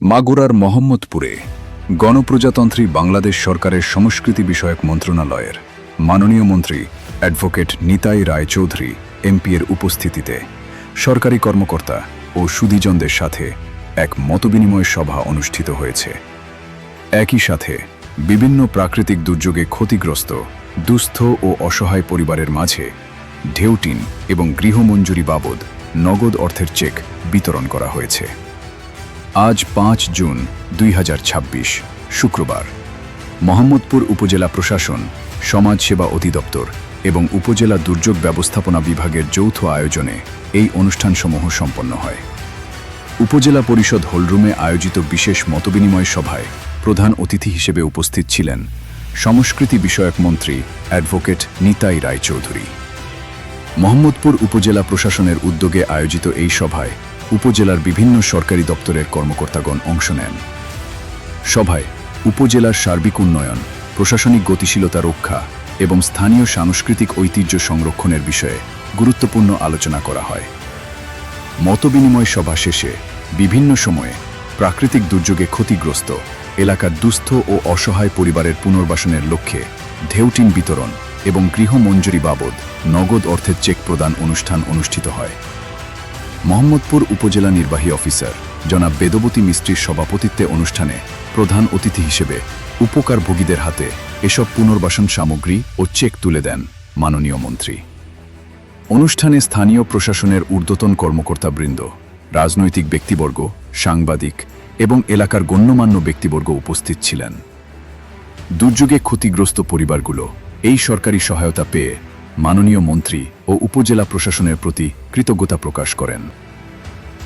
মাগুরার মোহাম্মদপুরে গণপ্রজাতন্ত্রী বাংলাদেশ সরকারের সংস্কৃতি বিষয়ক মন্ত্রণালয়ের মাননীয় মন্ত্রী অ্যাডভোকেট নিতাই রায়চৌধুরী এমপি এর উপস্থিতিতে সরকারি কর্মকর্তা ও সুধীজনদের সাথে এক মতবিনিময় সভা অনুষ্ঠিত হয়েছে। একই সাথে বিভিন্ন প্রাকৃতিক দুর্যোগে ক্ষতিগ্রস্ত দুস্থ ও অসহায় পরিবারের মাঝে ঢেউটিন এবং গৃহমঞ্জুরি বাবদ নগদ অর্থের চেক বিতরণ করা হয়েছে। আজ 5 জুন 2026 শুক্রবার মোহাম্মদপুর উপজেলা প্রশাসন, সমাজসেবা অধিদপ্তর এবং উপজেলা দুর্যোগ ব্যবস্থাপনা বিভাগের যৌথ আয়োজনে এই অনুষ্ঠানসমূহ সম্পন্ন হয়। উপজেলা পরিষদ হলরুমে আয়োজিত বিশেষ মতবিনিময় সভায় প্রধান অতিথি হিসেবে উপস্থিত ছিলেন সংস্কৃতি বিষয়ক মন্ত্রী অ্যাডভোকেট নিতাই রায়চৌধুরী। মোহাম্মদপুর উপজেলা প্রশাসনের উদ্যোগে আয়োজিত এই সভায় উপজেলার বিভিন্ন সরকারি দপ্তরের কর্মকর্তাগণ অংশ নেন। সভায় উপজেলার সার্বিক উন্নয়ন, প্রশাসনিক গতিশীলতা রক্ষা এবং স্থানীয় সাংস্কৃতিক ঐতিহ্য সংরক্ষণের বিষয়ে গুরুত্বপূর্ণ আলোচনা করা হয়। মতবিনিময় সভা শেষে বিভিন্ন সময়ে প্রাকৃতিক দুর্যোগে ক্ষতিগ্রস্ত এলাকার দুস্থ ও অসহায় পরিবারের পুনর্বাসনের লক্ষ্যে ঢেউটিন বিতরণ এবং গৃহমঞ্জুরি বাবদ নগদ অর্থের চেক প্রদান অনুষ্ঠান অনুষ্ঠিত হয়। মোহাম্মদপুর উপজেলা নির্বাহী অফিসার জনাব বেদবতী মিস্ত্রির সভাপতিত্বে অনুষ্ঠানে প্রধান অতিথি হিসেবে উপকারভোগীদের হাতে এসব পুনর্বাসন সামগ্রী ও চেক তুলে দেন মাননীয় মন্ত্রী। অনুষ্ঠানে স্থানীয় প্রশাসনের ঊর্ধ্বতন কর্মকর্তাবৃন্দ, রাজনৈতিক ব্যক্তিবর্গ, সাংবাদিক এবং এলাকার গণ্যমান্য ব্যক্তিবর্গ উপস্থিত ছিলেন। দুর্যোগে ক্ষতিগ্রস্ত পরিবারগুলো এই সরকারি সহায়তা পেয়ে মাননীয় মন্ত্রী ও উপজেলা প্রশাসনের প্রতি কৃতজ্ঞতা প্রকাশ করেন।